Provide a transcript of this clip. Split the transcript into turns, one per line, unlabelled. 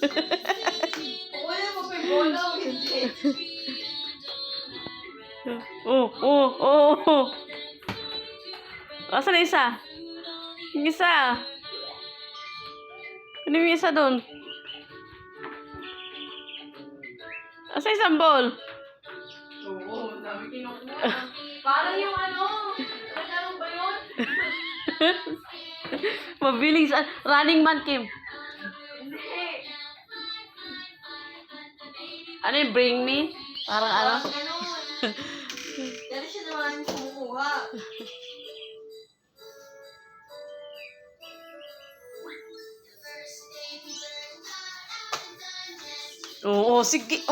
Wala mo pa yung bola o hindi.
Oh. Asan na isa? Yung isa. Ano yung isa doon? Asa isang ball?
Oo, dami kinukuha. Parang yung ano, nagano ba yun?
Mabilis. Running man, Kim.
Hindi.
Ano yung bring me? Parang ano?
Parang ganun. Dali siya naman kumukuha.
Oo, sige.